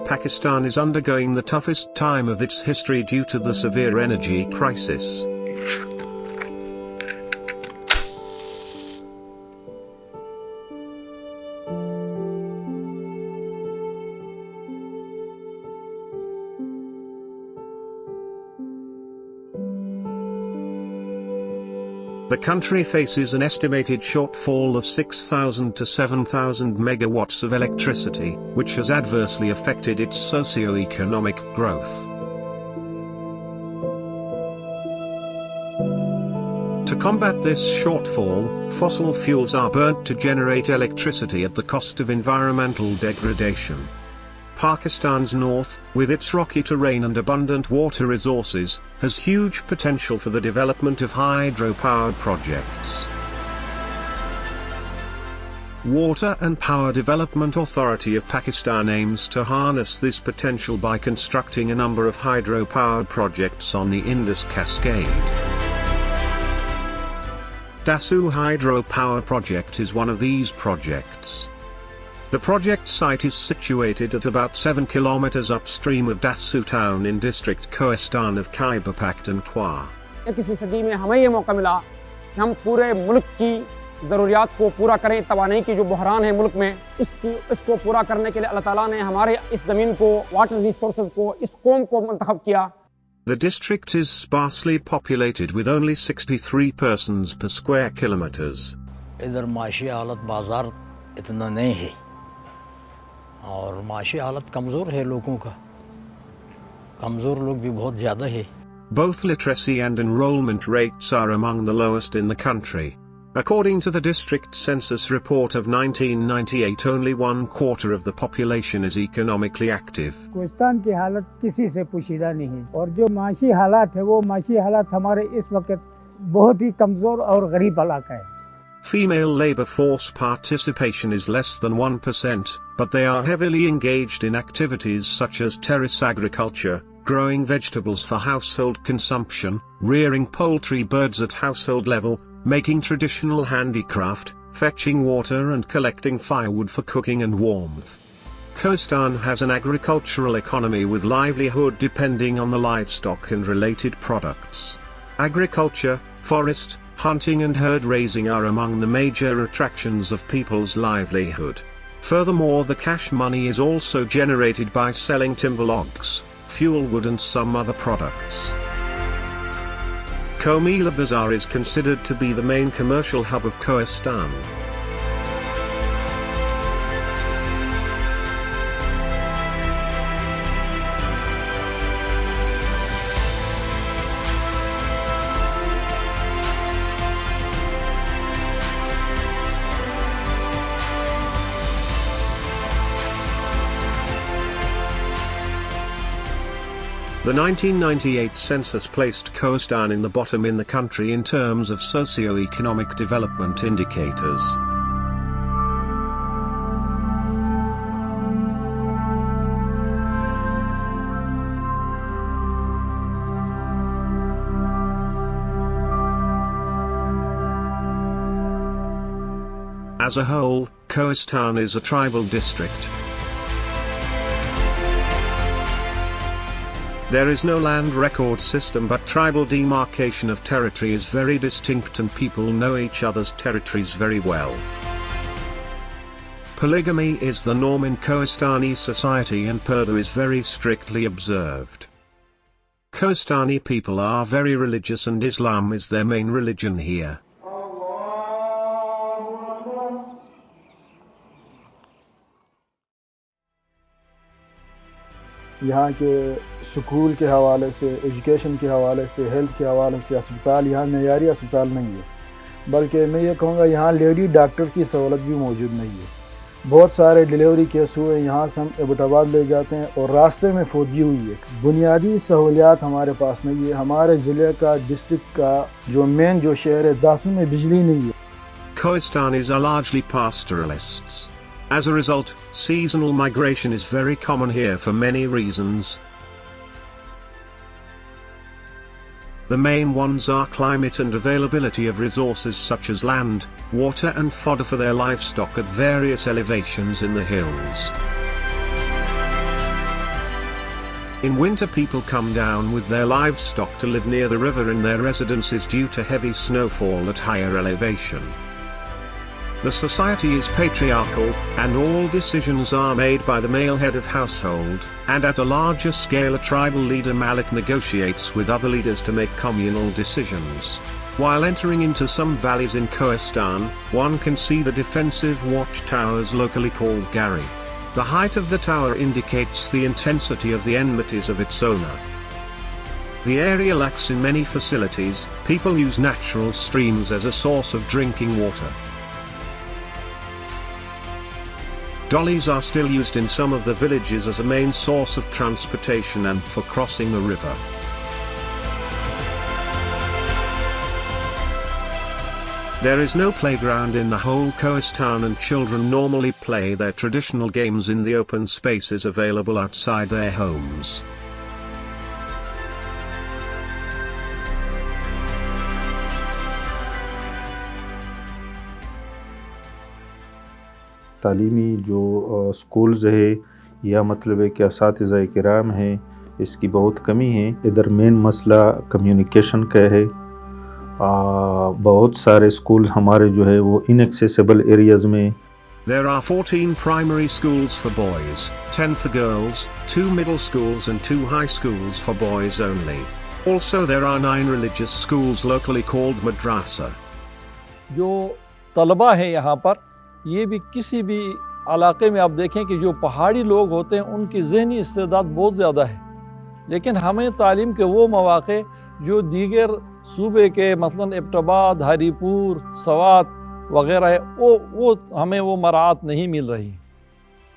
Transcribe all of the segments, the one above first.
Pakistan is undergoing the toughest time of its history due to the severe energy crisis. The country faces an estimated shortfall of 6,000 to 7,000 megawatts of electricity, which has adversely affected its socio-economic growth. To combat this shortfall, fossil fuels are burnt to generate electricity at the cost of environmental degradation. Pakistan's north, with its rocky terrain and abundant water resources, has huge potential for the development of hydropower projects. Water and Power Development Authority of Pakistan aims to harness this potential by constructing a number of hydropower projects on the Indus Cascade. Dasu Hydropower Project is one of these projects. The project site is situated at about 7 kilometers upstream of Dasu town in Dssrict Kohistan of Khyber Pakhtunkhwa. 21वीं सदी में हमें ये मौका मिला कि हम पूरे मुल्क की ज़रूरियात को पूरा करें। तवानाई की जो बहरान है मुल्क में, इसको पूरा करने के लिए अल्लाह ताला ने हमारे इस ज़मीन को, वाटर रिसोर्सेज को, इस कौम को मुंतखब किया। The district is sparsely populated with only 63 persons per square kilometers. इधर माशी हालत बाजार इतना नहीं है और माशी हालत कमज़ोर है लोगों का, कमज़ोर लोग भी बहुत ज़्यादा है। Both literacy and enrollment rates are among the lowest in the country. According to the district census report of 1998, only 1/4 of the population is economically active. Kohistan की हालत किसी से पोशीदा नहीं है और जो माशी हालात है वो माशी हालात हमारे इस वक्त बहुत ही कमज़ोर और गरीब इलाका है। Female labor force participation is less than 1%, but they are heavily engaged in activities such as terrace agriculture, growing vegetables for household consumption, rearing poultry birds at household level, making traditional handicraft, fetching water and collecting firewood for cooking and warmth. Kohistan has an agricultural economy with livelihood depending on the livestock and related products. Agriculture, forest, hunting and herd raising are among the major attractions of people's livelihood. Furthermore, the cash money is also generated by selling timber logs, fuel wood and some other products. Komila Bazaar is considered to be the main commercial hub of Kohistan. The 1998 census placed Kohistan in the bottom in the country in terms of socio-economic development indicators. As a whole, Kohistan is a tribal district. There is no land record system, but tribal demarcation of territory is very distinct and people know each other's territories very well. Polygamy is the norm in Kohistani society and Purdu is very strictly observed. Kohistani people are very religious and Islam is their main religion here. यहाँ के school के हवाले से, education के हवाले से, health के हवाले से अस्पताल यहाँ मेयारी अस्पताल नहीं है, बल्कि मैं ये कहूँगा यहाँ लेडी डॉक्टर की सहूलत भी मौजूद नहीं है। बहुत सारे डिलीवरी केस हुए, यहाँ से हम एबटाबाद ले जाते हैं और रास्ते में फौतगी हुई है। बुनियादी सहूलियात हमारे पास नहीं है। हमारे ज़िले का, डिस्ट्रिक्ट का जो मेन जो शहर है दासू में बिजली नहीं है। Kohistanis are largely pastoralists. As a result, seasonal migration is very common here for many reasons. The main ones are climate and availability of resources such as land, water and fodder for their livestock at various elevations in the hills. In winter people come down with their livestock to live near the river in their residences due to heavy snowfall at higher elevation. The society is patriarchal, and all decisions are made by the male head of household, and at a larger scale a tribal leader Malik negotiates with other leaders to make communal decisions. While entering into some valleys in Kohistan, one can see the defensive watchtowers locally called Gari. The height of the tower indicates the intensity of the enmities of its owner. The area lacks in many facilities. People use natural streams as a source of drinking water. Dollies are still used in some of the villages as a main source of transportation and for crossing the river. There is no playground in the whole Kohistan, and children normally play their traditional games in the open spaces available outside their homes. तालीमी जो schools है या मतलब है कि असातिज़ा किराम है, इसकी बहुत कमी है। इधर मेन मसला कम्युनिकेशन का है। बहुत सारे स्कूल हमारे जो है वो इनएक्सेसिबल एरियाज़ में। There are 14 primary schools for boys, 10 for girls, 2 middle schools and 2 high schools for boys only. Also there are 9 religious schools locally called madrasa. जो तलबा है यहाँ पर, ये भी किसी भी इलाके में आप देखें कि जो पहाड़ी लोग होते हैं उनकी ज़हनी इस्तेदाद बहुत ज़्यादा है, लेकिन हमें तालीम के वो मौक़े जो दीगर सूबे के मसलन एबटाबाद, हरीपुर, सवात वगैरह है, वो हमें वो मरात नहीं मिल रही।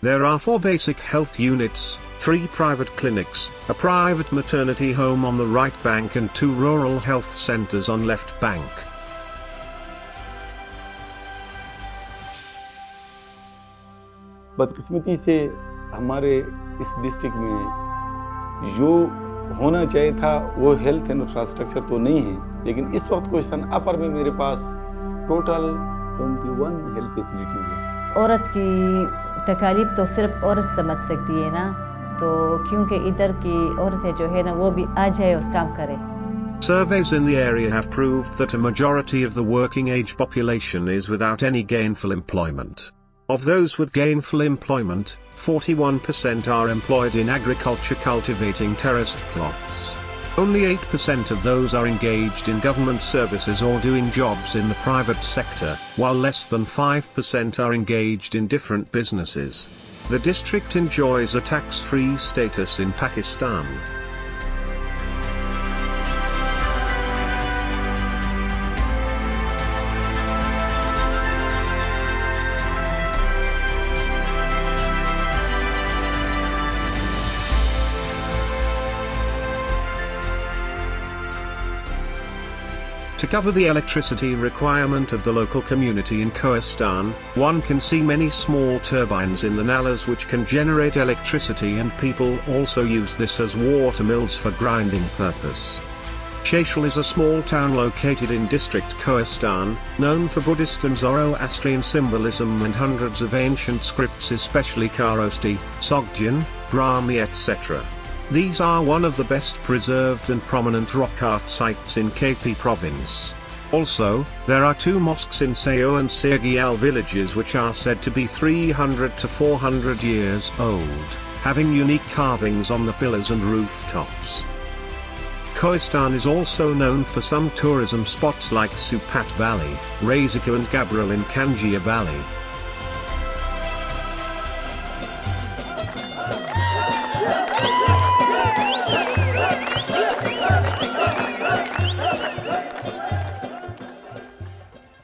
There are 4 basic health units, 3 private clinics, a private maternity home on the right bank and 2 rural health centers on left bank. बदकिस्मती से हमारे इस डिस्ट्रिक्ट में जो होना चाहिए था वो हेल्थ इंफ्रास्ट्रक्चर तो नहीं है, लेकिन इस वक्त कोहिस्तान अपर में मेरे पास टोटल 21 हेल्थ फैसिलिटीज़ है। औरत की तकालीफ तो सिर्फ औरत समझ सकती है ना, तो क्योंकि इधर की औरतें जो है ना वो भी आ जाए और काम करे। Surveys in the area have proved that a majority of the working age population is without any gainful employment. Of those with gainful employment, 41% are employed in agriculture cultivating terraced plots. Only 8% of those are engaged in government services or doing jobs in the private sector, while less than 5% are engaged in different businesses. The district enjoys a tax-free status in Pakistan. To cover the electricity requirement of the local community in Kohistan, one can see many small turbines in the nalas which can generate electricity, and people also use this as water mills for grinding purpose. Sheshal is a small town located in Dssrict Kohistan, known for Buddhist and Zoroastrian symbolism and hundreds of ancient scripts, especially Kharosti, Sogdian, Brahmi etc. These are one of the best preserved and prominent rock art sites in KP province. Also, there are 2 mosques in Sayo and Sergial villages which are said to be 300 to 400 years old, having unique carvings on the pillars and rooftops. Kohistan is also known for some tourism spots like Supat Valley, Razika and Gabriel in Kanjia Valley.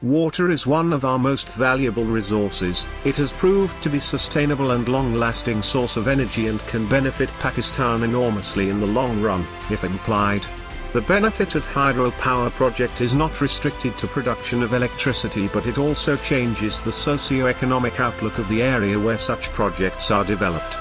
Water is one of our most valuable resources. It has proved to be sustainable and long-lasting source of energy and can benefit Pakistan enormously in the long run, if applied. The benefit of hydropower project is not restricted to production of electricity, but it also changes the socio-economic outlook of the area where such projects are developed.